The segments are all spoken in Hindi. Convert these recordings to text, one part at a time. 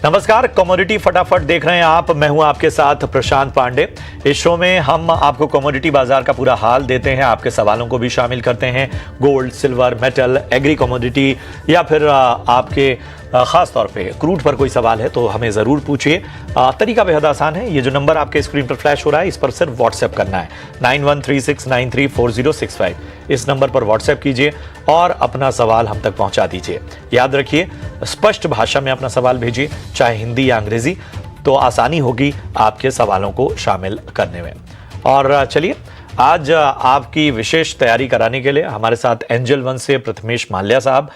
नमस्कार, कमोडिटी फटाफट देख रहे हैं आप। मैं हूं आपके साथ प्रशांत पांडे। इस शो में हम आपको कमोडिटी बाजार का पूरा हाल देते हैं, आपके सवालों को भी शामिल करते हैं। Gold, silver, metal, agree commodity या फिर आपके खास तौर पे क्रूड पर कोई सवाल है तो हमें ज़रूर पूछिए। तरीका बेहद आसान है। ये जो नंबर आपके स्क्रीन पर फ्लैश हो रहा है, इस पर सिर्फ व्हाट्सएप करना है 9136934065। इस नंबर पर व्हाट्सएप कीजिए और अपना सवाल हम तक पहुंचा दीजिए। याद रखिए, स्पष्ट भाषा में अपना सवाल भेजिए, चाहे हिंदी या अंग्रेजी, तो आसानी होगी आपके सवालों को शामिल करने में। और चलिए, आज आपकी विशेष तैयारी कराने के लिए हमारे साथ एंजल वन से प्रथमेश माल्या साहब,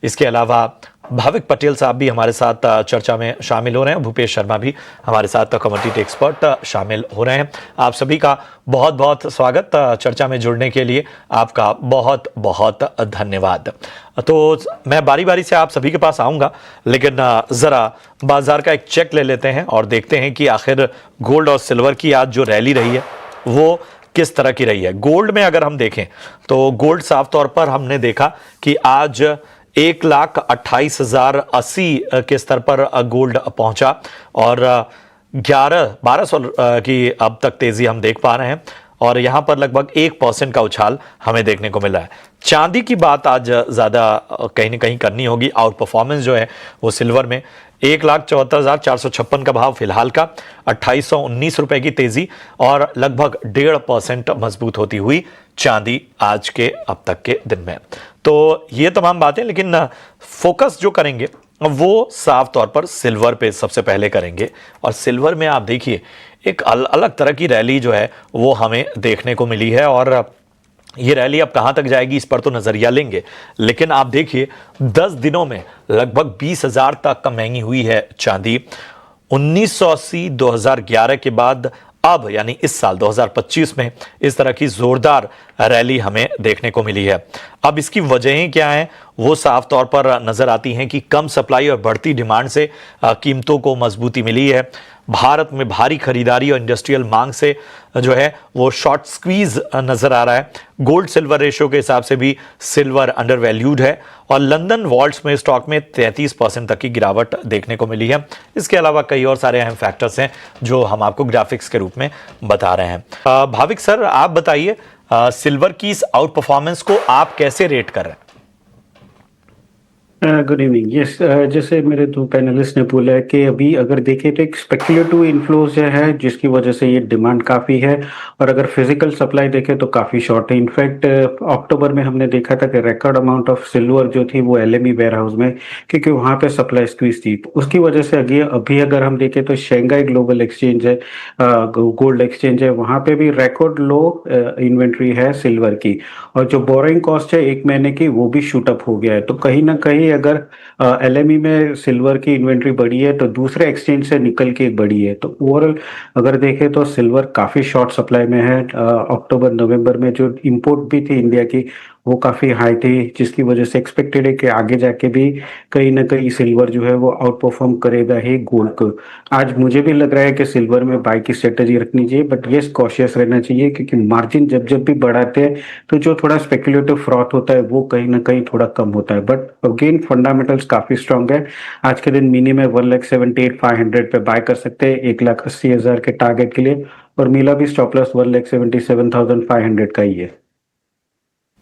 इसके अलावा भाविक पटेल साहब भी हमारे साथ चर्चा में शामिल हो रहे हैं। भूपेश शर्मा भी हमारे साथ कमोडिटी एक्सपर्ट शामिल हो रहे हैं। आप सभी का बहुत बहुत स्वागत। चर्चा में जुड़ने के लिए आपका बहुत बहुत धन्यवाद। तो मैं बारी बारी से आप सभी के पास आऊंगा, लेकिन ज़रा बाजार का एक चेक ले लेते हैं और देखते हैं कि आखिर गोल्ड और सिल्वर की आज जो रैली रही है वो किस तरह की रही है। गोल्ड में अगर हम देखें तो गोल्ड साफ तौर पर हमने देखा कि आज 1,28,080 के स्तर पर गोल्ड पहुंचा और 1200 की अब तक तेजी हम देख पा रहे हैं और यहां पर लगभग 1% का उछाल हमें देखने को मिला है। चांदी की बात आज ज्यादा कहीं ना कहीं करनी होगी। आउट परफॉर्मेंस जो है वो सिल्वर में 1,74,456 का भाव फिलहाल का, 2,819 रुपए की तेजी और लगभग 1.5% मजबूत होती हुई चांदी आज के अब तक के दिन में। तो ये तमाम बातें, लेकिन फोकस जो करेंगे वो साफ तौर पर सिल्वर पे सबसे पहले करेंगे। और सिल्वर में आप देखिए एक अलग तरह की रैली जो है वो हमें देखने को मिली है और ये रैली अब कहां तक जाएगी इस पर तो नजरिया लेंगे, लेकिन आप देखिए 10 दिनों में लगभग 20,000 तक का महंगी हुई है चांदी। 1980 2011 के बाद अब यानी इस साल 2025 में इस तरह की जोरदार रैली हमें देखने को मिली है। अब इसकी वजहें क्या हैं वो साफ तौर पर नजर आती हैं कि कम सप्लाई और बढ़ती डिमांड से कीमतों को मजबूती मिली है। भारत में भारी खरीदारी और इंडस्ट्रियल मांग से जो है वो शॉर्ट स्क्वीज नजर आ रहा है। गोल्ड सिल्वर रेशियो के हिसाब से भी सिल्वर अंडर वैल्यूड है और लंदन वॉल्ट्स में स्टॉक में 33% तक की गिरावट देखने को मिली है। इसके अलावा कई और सारे अहम फैक्टर्स हैं जो हम आपको ग्राफिक्स के रूप में बता रहे हैं। भाविक सर, आप बताइए सिल्वर की इस आउट परफॉर्मेंस को आप कैसे रेट कर रहे हैं? Good evening. यस, जैसे मेरे दो पैनलिस्ट ने बोला है कि अभी अगर देखें तो एक स्पेक्युलेटिव इन्फ्लोज है जिसकी वजह से ये डिमांड काफ़ी है और अगर फिजिकल सप्लाई देखें तो काफ़ी शॉर्ट है। इनफैक्ट अक्टूबर में हमने देखा था कि रिकॉर्ड अमाउंट ऑफ सिल्वर जो थी वो एलएमई वेयर हाउस में, क्योंकि वहाँ पे सप्लाई स्क्वीज थी। उसकी वजह से अभी अगर हम देखें तो शंघाई ग्लोबल एक्सचेंज है, गोल्ड एक्सचेंज है, वहाँ पे भी रिकॉर्ड लो इन्वेंट्री है सिल्वर की और जो बोरिंग कॉस्ट है 1 महीने की वो भी शूट अप हो गया है। तो कहीं ना कहीं अगर एलएमई में सिल्वर की इन्वेंट्री बढ़ी है तो दूसरे एक्सचेंज से निकल के बढ़ी है। तो ओवरऑल अगर देखें तो सिल्वर काफ़ी शॉर्ट सप्लाई में है। अक्टूबर नवंबर में जो इंपोर्ट भी थी इंडिया की वो काफ़ी हाई थी, जिसकी वजह से एक्सपेक्टेड है कि आगे जाके भी कहीं ना कहीं सिल्वर जो है वो आउट परफॉर्म करेगा ही गोल्ड को। आज मुझे भी लग रहा है कि सिल्वर में बाय की स्ट्रेटेजी रखनी चाहिए, बट येस कॉशियस रहना चाहिए क्योंकि मार्जिन जब जब भी बढ़ाते हैं तो जो थोड़ा स्पेकुलेटिव फ्रॉथ होता है वो कहीं ना कहीं थोड़ा कम होता है। बट अगेन फंडामेंटल्स काफ़ी स्ट्रांग है। आज के दिन मिनिमम 1,78,500 पे बाय कर सकते हैं 1,80,000 के टारगेट के लिए और मिला भी स्टॉप लॉस 1,77,500 का ही है।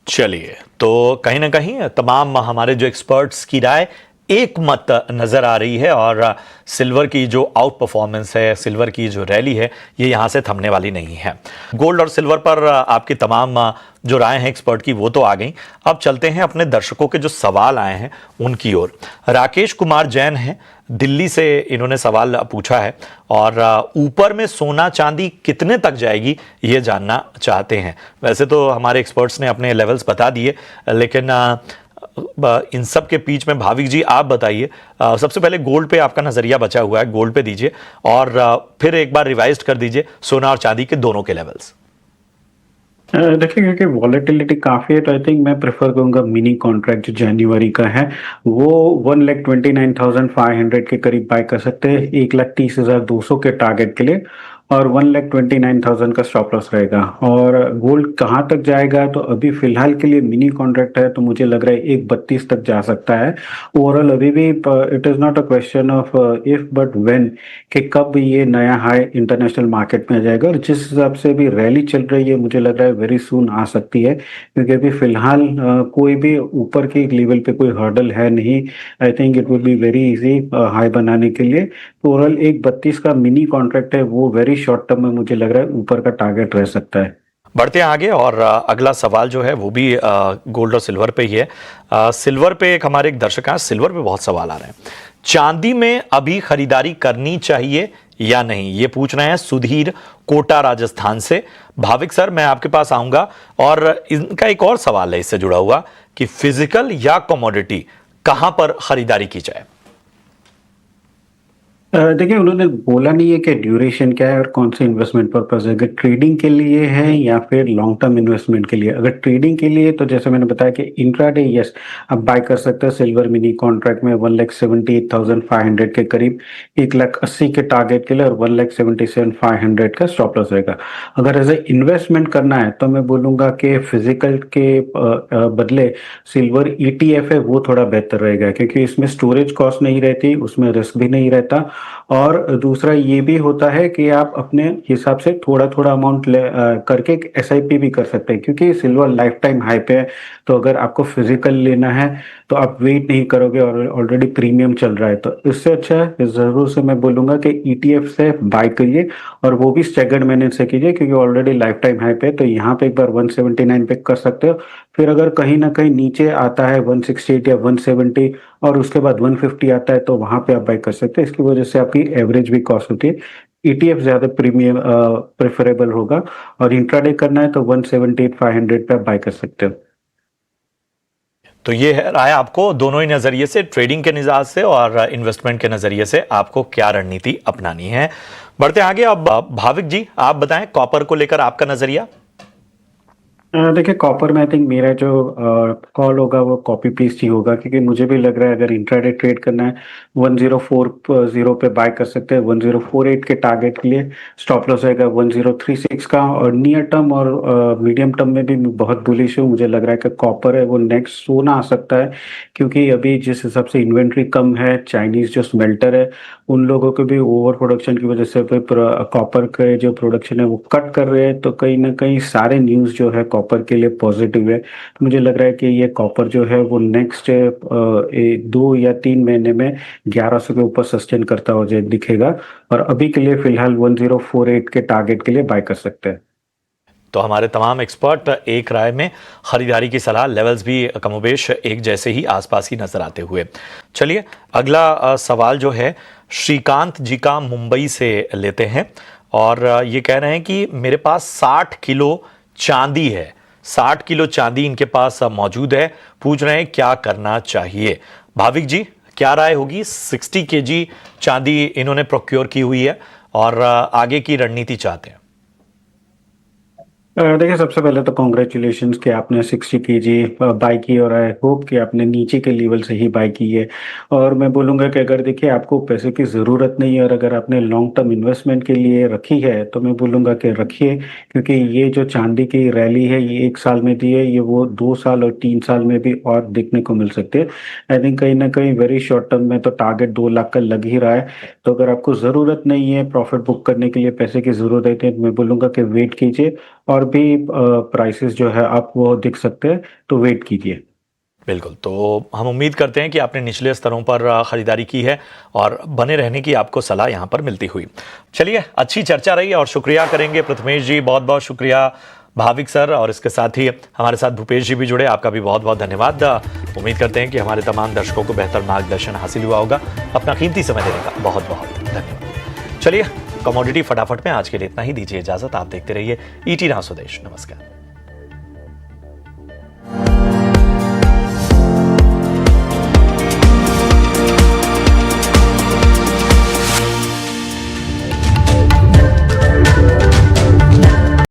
चलिए, तो कहीं ना कहीं तमाम हमारे जो एक्सपर्ट्स की राय एक मत नजर आ रही है और सिल्वर की जो आउट परफॉर्मेंस है, सिल्वर की जो रैली है, ये यहाँ से थमने वाली नहीं है। गोल्ड और सिल्वर पर आपकी तमाम जो राय हैं एक्सपर्ट की वो तो आ गई। अब चलते हैं अपने दर्शकों के जो सवाल आए हैं उनकी ओर। राकेश कुमार जैन हैं दिल्ली से, इन्होंने सवाल पूछा है और ऊपर में सोना चांदी कितने तक जाएगी ये जानना चाहते हैं। वैसे तो हमारे एक्सपर्ट्स ने अपने लेवल्स बता दिए, लेकिन इन सब के बीच में भाविक जी आप बताइए, सबसे पहले गोल्ड पे आपका नजरिया बचा हुआ है, गोल्ड पे दीजिए और फिर एक बार रिवाइज कर दीजिए सोना और चांदी के दोनों के लेवल्स। देखिए क्योंकि वॉलेटिलिटी काफ़ी है तो आई थिंक मैं प्रेफर करूंगा मिनी कॉन्ट्रैक्ट जो जनवरी का है वो 1,29,500 के करीब बाय कर सकते हैं 1,30,200 के टारगेट के लिए और 1,29,000 का स्टॉप लॉस रहेगा। और गोल्ड कहाँ तक जाएगा, तो अभी फिलहाल के लिए मिनी कॉन्ट्रैक्ट है, तो मुझे लग रहा है 1,32 तक जा सकता है। ओवरऑल अभी भी it is not a question of if but when, कि कब ये नया हाई इंटरनेशनल मार्केट में आ जाएगा। और जिस हिसाब से अभी रैली चल रही है, मुझे लग रहा है वेरी सून आ सकती है, क्योंकि अभी फिलहाल कोई भी ऊपर के लेवल पे कोई हर्डल है नहीं। I think it would be very easy high बनाने के लिए। तो ओवरऑल 1,32 का मिनी कॉन्ट्रैक्ट है, वो वेरी शॉर्ट टर्म में मुझे लग रहा है ऊपर का टारगेट रह सकता है। बढ़ते हैं आगे और अगला सवाल जो है वो भी गोल्ड और सिल्वर पे ही है। सिल्वर पे हमारे एक दर्शक हैं, सिल्वर पे बहुत सवाल आ रहे हैं। चांदी में अभी खरीदारी करनी चाहिए या नहीं, ये पूछ रहे हैं सुधीर कोटा राजस्थान से। भाविक सर, मैं आपके पास आऊंगा और इनका एक और सवाल है इससे जुड़ा हुआ कि फिजिकल या कमोडिटी कहां पर खरीदारी की जाए। देखिए, उन्होंने बोला नहीं है कि ड्यूरेशन क्या है और कौन से इन्वेस्टमेंट पर्पस है, अगर ट्रेडिंग के लिए है या फिर लॉन्ग टर्म इन्वेस्टमेंट के लिए। अगर ट्रेडिंग के लिए तो जैसे मैंने बताया कि इंट्राडे यस आप बाय कर सकते हैं सिल्वर मिनी कॉन्ट्रैक्ट में 1,78,500 के करीब, 1,80,000 के टारगेट के लिए और 1,77,500 का स्टॉप लॉस रहेगा। अगर एज ए इन्वेस्टमेंट करना है तो मैं बोलूंगा कि फिजिकल के बदले सिल्वर ETF है वो थोड़ा बेहतर रहेगा, क्योंकि इसमें स्टोरेज कॉस्ट नहीं रहती, उसमें रिस्क भी नहीं रहता। और दूसरा ये भी होता है कि आप अपने हिसाब से थोड़ा थोड़ा अमाउंट करके एक SIP भी कर सकते हैं, क्योंकि सिल्वर लाइफ टाइम हाई पे है। तो अगर आपको फिजिकल लेना है तो आप वेट नहीं करोगे और ऑलरेडी प्रीमियम चल रहा है, तो इससे अच्छा है जरूर से मैं बोलूंगा कि ETF से बाय करिए, और वो भी स्टैगर्ड मैनेज से कीजिए, क्योंकि ऑलरेडी लाइफ टाइम हाई पे है। तो यहाँ पे एक बार 179 पे कर सकते हो, फिर अगर कहीं ना कहीं नीचे आता है 168 या 170 और उसके बाद 150 आता है, तो वहां पे आप बाय कर सकते हैं। इसकी वजह से आपकी एवरेज भी कॉस्ट होती है। ETF ज्यादा प्रीमियम प्रेफरेबल होगा, और इंट्राडे करना है तो 178,500 पे आप बाय कर सकते हो। तो ये है राय आपको दोनों ही नजरिए से, ट्रेडिंग के मिजाज से और इन्वेस्टमेंट के नजरिए से, आपको क्या रणनीति अपनानी है। बढ़ते आगे। अब भाविक जी, आप बताएं कॉपर को लेकर आपका नजरिया। देखिए, कॉपर में आई थिंक मेरा जो कॉल होगा वो कॉपी पेस्ट ही होगा, क्योंकि मुझे भी लग रहा है अगर इंट्राडे ट्रेड करना है 1,040 पे बाय कर सकते हैं। 1,048 के टारगेट के लिए स्टॉप लॉस रहेगा 1,036 का। और नियर टर्म और मीडियम टर्म में भी बहुत बुलिश हूँ। मुझे लग रहा है कि कॉपर है वो नेक्स्ट सोना आ सकता है, क्योंकि अभी जिस हिसाब से इन्वेंट्री कम है, चाइनीज जो स्मेल्टर है उन लोगों को भी ओवर प्रोडक्शन की वजह से कॉपर के जो प्रोडक्शन है वो कट कर रहे हैं। तो कहीं ना कहीं सारे न्यूज़ जो है कॉपर के लिए पॉजिटिव है। तो मुझे लग रहा है कि ये कॉपर जो है वो नेक्स्ट 2 या 3 महीने में 1,100 के ऊपर सस्टेन करता हो जाए दिखेगा। और अभी के लिए फिलहाल 1,048 के टारगेट के लिए बाय कर सकते हैं। तो हमारे तमाम एक्सपर्ट एक राय में खरीदारी की सलाह, लेवल्स भी कमोबेश एक जैसे ही आसपास ही नजर आते हुए। चलिए अगला सवाल जो है श्रीकांत जी का मुंबई से लेते हैं, और ये कह रहे हैं कि मेरे पास 60 किलो चांदी है, 60 किलो चांदी इनके पास मौजूद है, पूछ रहे हैं क्या करना चाहिए। भाविक जी, क्या राय होगी? 60 kg चांदी इन्होंने प्रोक्योर की हुई है और आगे की रणनीति चाहते हैं। देखिए, सबसे पहले तो कॉन्ग्रेचुलेशंस कि आपने 60 kg बाई की, और आई होप कि आपने नीचे के लेवल से ही बाई की है। और मैं बोलूँगा कि अगर देखिए आपको पैसे की ज़रूरत नहीं है और अगर आपने लॉन्ग टर्म इन्वेस्टमेंट के लिए रखी है, तो मैं बोलूँगा कि रखिए, क्योंकि ये जो चांदी की रैली है ये 1 साल में दी है, ये वो 2 साल और 3 साल में भी और देखने को मिल सकती है। आई थिंक कहीं ना कहीं वेरी शॉर्ट टर्म में तो टारगेट 2 लाख का लग ही रहा है। तो अगर आपको ज़रूरत नहीं है प्रॉफिट बुक करने के लिए, पैसे की ज़रूरत है, तो मैं बोलूँगा कि वेट कीजिए, और भी प्राइसेस जो है आप वो दिख सकते हैं, तो वेट कीजिए। बिल्कुल, तो हम उम्मीद करते हैं कि आपने निचले स्तरों पर खरीदारी की है और बने रहने की आपको सलाह यहां पर मिलती हुई। चलिए, अच्छी चर्चा रही और शुक्रिया करेंगे प्रथमेश जी, बहुत बहुत शुक्रिया। भाविक सर, और इसके साथ ही हमारे साथ भूपेश जी भी जुड़े, आपका भी बहुत बहुत धन्यवाद। उम्मीद करते हैं कि हमारे तमाम दर्शकों को बेहतर मार्गदर्शन हासिल हुआ होगा। अपना कीमती समय देने का बहुत बहुत धन्यवाद। चलिए, कमोडिटी फटाफट में आज के लिए इतना ही, दीजिए इजाजत। आप देखते रहिए ET नाउ स्वदेश। नमस्कार।